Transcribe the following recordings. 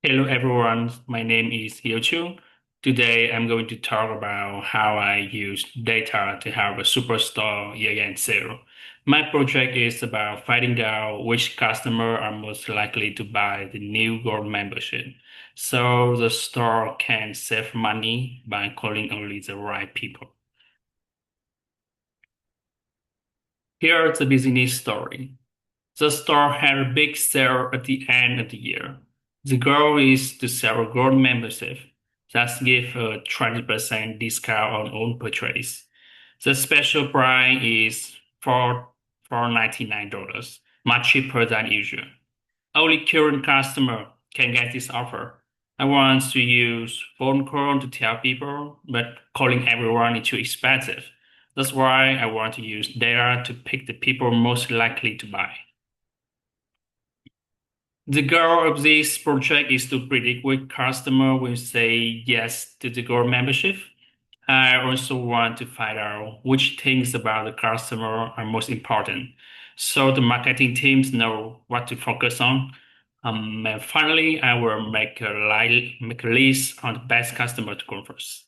Hello everyone, my name is Hyo. Today I'm going to talk about how I use data to have a superstore year-end sale. My project is about finding out which customer are most likely to buy the new gold membership, so the store can save money by calling only the right people. Here's the business story. The store had a big sale at the end of the year. The goal is to sell a gold membership that give a 20% discount on all purchase. The special price is for $99, much cheaper than usual. Only current customer can get this offer. I want to use phone call to tell people, but calling everyone is too expensive. That's why I want to use data to pick the people most likely to buy. The goal of this project is to predict which customer will say yes to the gold membership. I also want to find out which things about the customer are most important, so the marketing teams know what to focus on. And finally, I will make a list on the best customer to call first.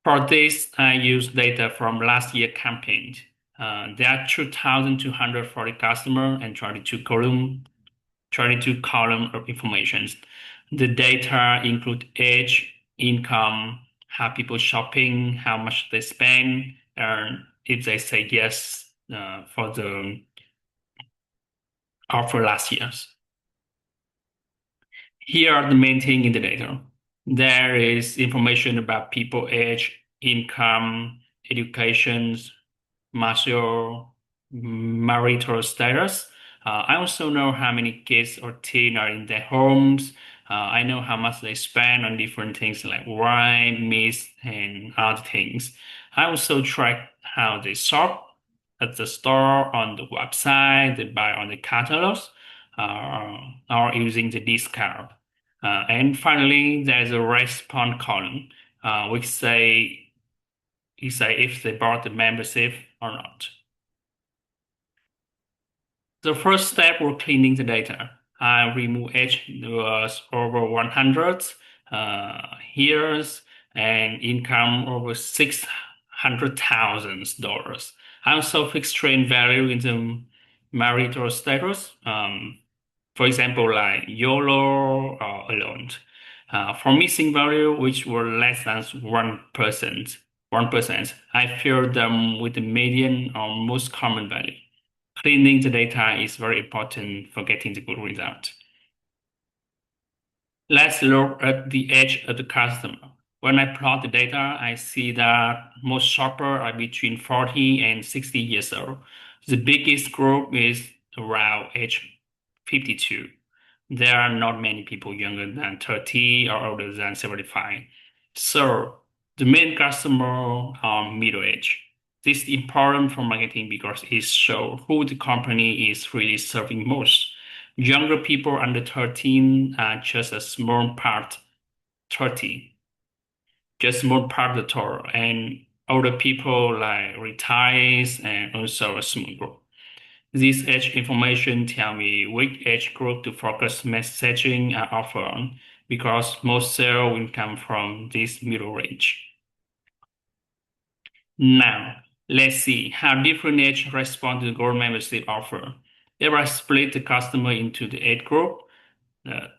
For this, I use data from last year campaign. There are 2,240 customers and 32 column of information. The data include age, income, how people shopping, how much they spend, and if they say yes for the offer last year's. Here are the main thing in the data. There is information about people age, income, education, martial, marital status. I also know how many kids or teen are in their homes. I know how much they spend on different things like wine, meat, and other things. I also track how they shop at the store, on the website, they buy on the catalogs, or using the discount. And finally, there's a response column, which say if they bought the membership or not. The first step was cleaning the data. I remove age was over 100 years and income over $600,000. I also fixed trade value in the marital status. For example, like YOLO or alone. For missing value, which were less than 1%, I filled them with the median or most common value. Cleaning the data is very important for getting the good result. Let's look at the age of the customer. When I plot the data, I see that most shoppers are between 40 and 60 years old. The biggest group is around age 52. There are not many people younger than 30 or older than 75. So the main customer are middle age. This is important for marketing because it shows who the company is really serving most. Younger people under 13 are just a small part, 30, just small part of the total, and older people like retires and also a small group. This age information tell me which age group to focus messaging and offer on because most sale will come from this middle range. Now, let's see how different age respond to the gold membership offer. If I split the customer into the age group, uh,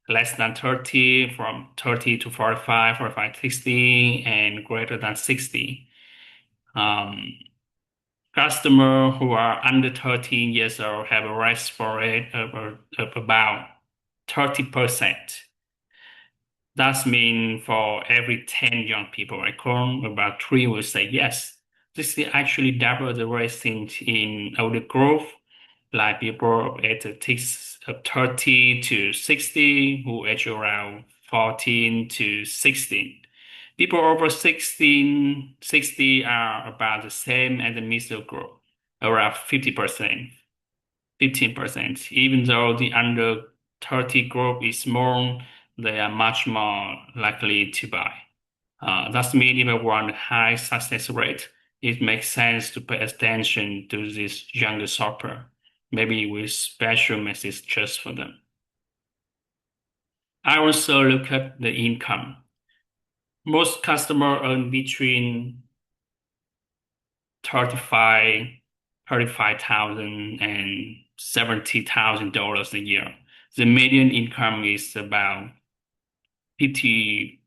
less than 30, from 30 to 45, 45 to 60, and greater than 60. Um, Customers who are under 13 years old have a response rate of about 30%. That means for every 10 young people I call, about 3 will say yes. This is actually double the rate seen in older group, like people at the 30 to 60 who age around 14 to 16. People over 60 are about the same as the middle group, around 50%, 15%. Even though the under 30 group is small, they are much more likely to buy. That means if I want a high success rate, it makes sense to pay attention to this younger shopper. maybe with special message just for them. I also look at the income. Most customers earn between 35, 35,000 and $70,000 a year. The median income is about 50,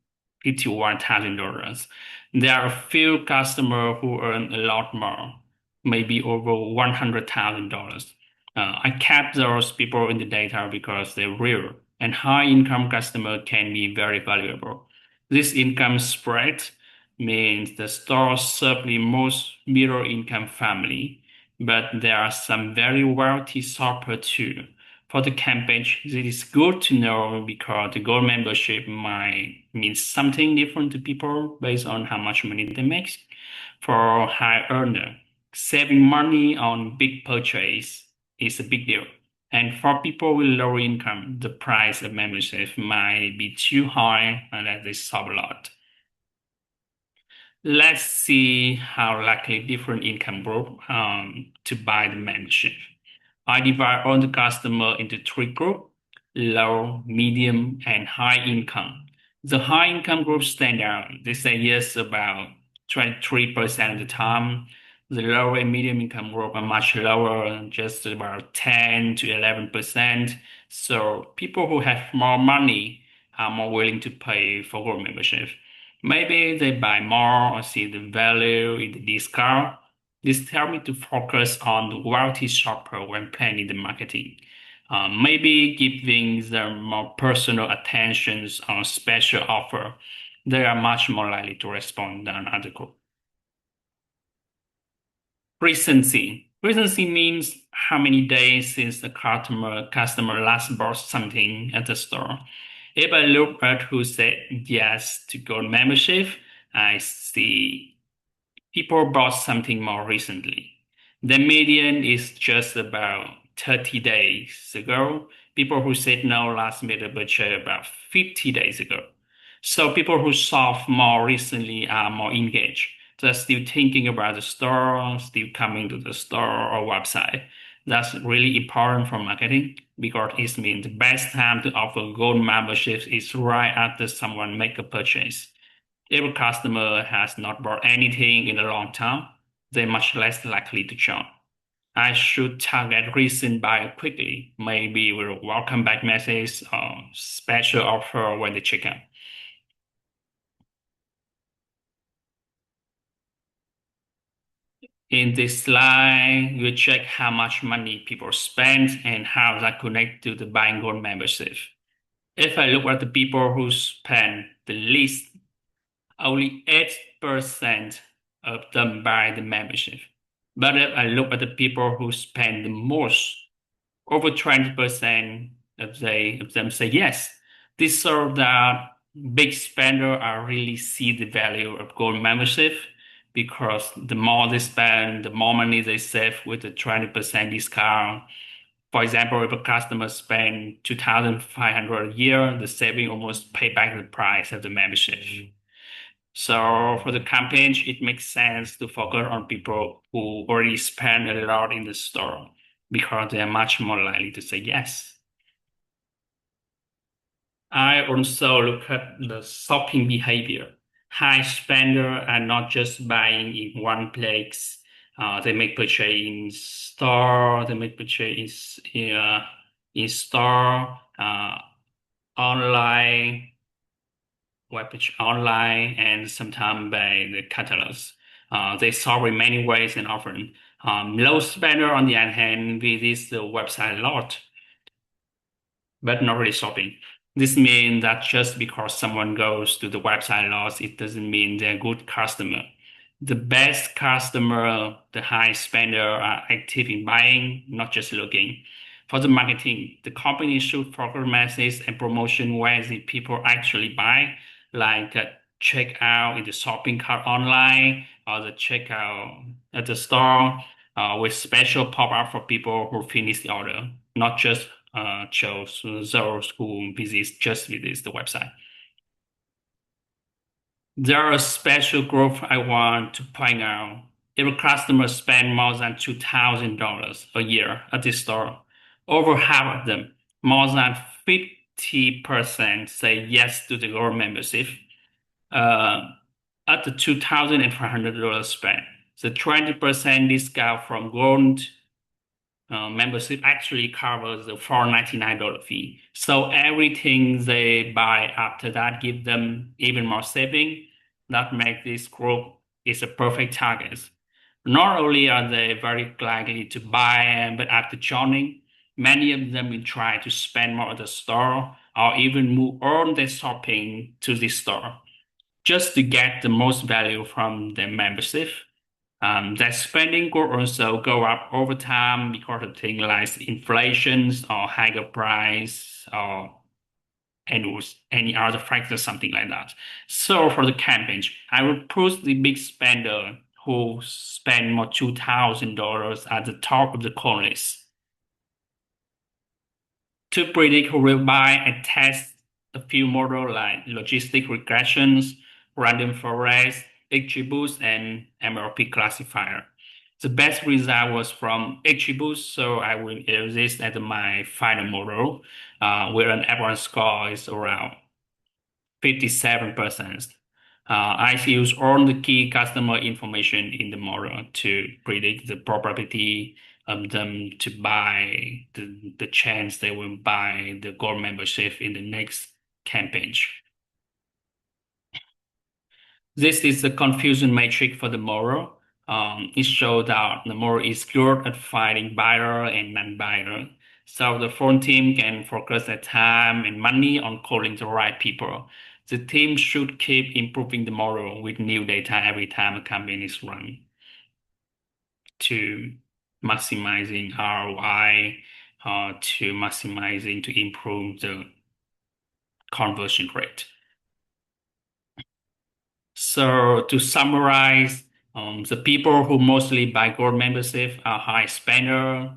$51,000. There are a few customers who earn a lot more, maybe over $100,000. I kept those people in the data because they're real, and high income customer can be very valuable. This income spread means the store serves the most middle income family, but there are some very wealthy shoppers too. For the campaign, it is good to know because the gold membership might mean something different to people based on how much money they make. For high earner, saving money on big purchase is a big deal. And for people with lower income, the price of membership might be too high unless they shop a lot. Let's see how likely different income group to buy the membership. I divide all the customer into three groups: low, medium, and high income. The high income group stand out. They say yes about 23% of the time. The low and medium income group are much lower, just about 10 to 11%. So people who have more money are more willing to pay for gold membership. Maybe they buy more or see the value in the discount. This helped me to focus on the wealthy shopper when planning the marketing. Maybe giving them more personal attentions on special offer. They are much more likely to respond than other group. Recency. Recency means how many days since the customer last bought something at the store. If I look at who said yes to gold membership, I see people bought something more recently. The median is just about 30 days ago. People who said no last made a purchase about 50 days ago. So people who shop more recently are more engaged. They're still thinking about the store, still coming to the store or website. That's really important for marketing because it means the best time to offer gold memberships is right after someone make a purchase. If a customer has not bought anything in a long time, they're much less likely to join. I should target recent buyer quickly, maybe with a welcome back message or special offer when they check out. In this slide, you check how much money people spend and how that connects to the buying gold membership. If I look at the people who spend the least, only 8% of them buy the membership. But if I look at the people who spend the most, over 20% of them say yes. This shows that big spenders are really see the value of gold membership because the more they spend, the more money they save with a 20% discount. For example, if a customer spend 2,500 a year, the saving almost pay back the price of the membership. So for the campaign, it makes sense to focus on people who already spend a lot in the store because they are much more likely to say yes. I also look at the shopping behavior. High spender are not just buying in one place. They make purchase in store, they make purchase in store, online, web page online, and sometimes by the catalogs. They shop in many ways and often. Low spender, on the other hand, visits the website a lot, but not really shopping. This means that just because someone goes to the website a lot, it doesn't mean they're a good customer. The best customer, the high spender, are active in buying, not just looking. For the marketing, the company should focus message and promotion where the people actually buy, like checkout in the shopping cart online or the checkout at the store, with special pop-up for people who finish the order, not just shows those who just visit the website. There are a special group I want to point out. If a customer spend more than $2,000 a year at the store, over half of them, more than 50% say yes to the gold membership. Uh, at the $2,500 spend, the 20% discount from gold membership actually covers the $499 fee. So everything they buy after that give them even more saving. That makes this group is a perfect target. Not only are they very likely to buy, but after joining, many of them will try to spend more at the store or even move on their shopping to the store just to get the most value from their membership. That spending could also go up over time because of things like inflations or higher price or any other factor, something like that. So for the campaign, I would put the big spender who spend more $2,000 at the top of the call list. To predict who will buy, I test a few models like logistic regressions, random forest, XGBoost, and MLP classifier. The best result was from XGBoost, so I will use this as my final model, where an average score is around 57%. I use all the key customer information in the model to predict the probability of them to buy the chance they will buy the gold membership in the next campaign. This is the confusion matrix for the model. It shows that the model is good at finding buyer and non-buyer. So the front team can focus their time and money on calling the right people. The team should keep improving the model with new data every time a campaign is run to maximizing ROI, to maximizing to improve the conversion rate. So to summarize, the people who mostly buy gold membership are high spender,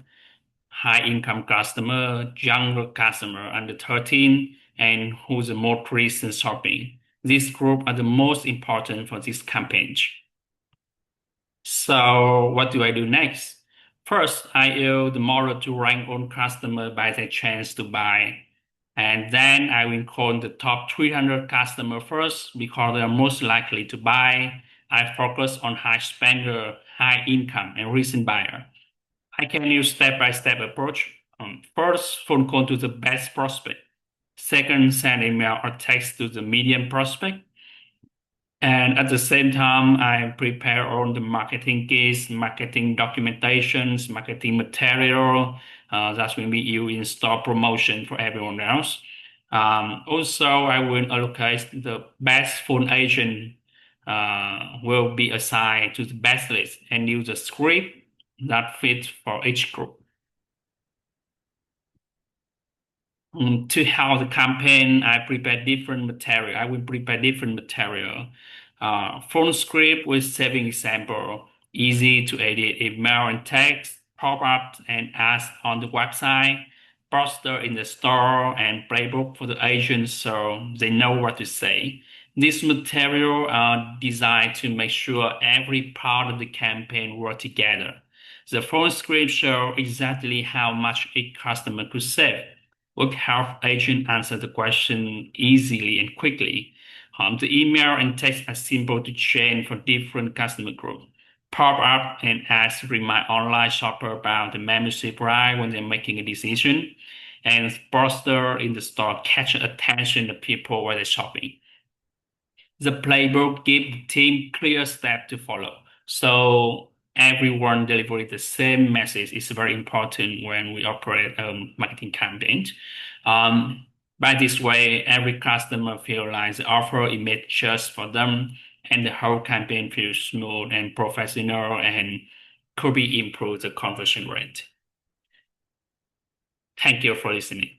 high income customer, younger customer under 13, and who's the more recent shopping. This group are the most important for this campaign. So what do I do next? First, I use the model to rank on customer by their chance to buy. And then I will call the top 300 customer first because they are most likely to buy. I focus on high spender, high income, and recent buyer. I can use step-by-step approach. First, phone call to the best prospect. Second, send email or text to the medium prospect. And at the same time, I prepare all the marketing kits, marketing documentations, marketing material. That's when we use in store promotion for everyone else. Also, I will allocate the best phone agent will be assigned to the best list and use a script that fits for each group. To help the campaign, I prepare different material. I will prepare different material. Phone script with saving example, easy to edit email and text, pop-up and ads on the website, poster in the store, and playbook for the agents so they know what to say. This material are designed to make sure every part of the campaign work together. The phone script show exactly how much each customer could save. Would help agent answer the question easily and quickly. The email and text are simple to change for different customer groups. Pop up and ask remind online shopper about the membership right when they're making a decision. And poster in the store catch attention of people while they're shopping. The playbook gives the team clear steps to follow. So everyone delivering the same message is very important when we operate a marketing campaign. By this way, every customer feels like the offer is made just for them, and the whole campaign feels smooth and professional and could be improve the conversion rate. Thank you for listening.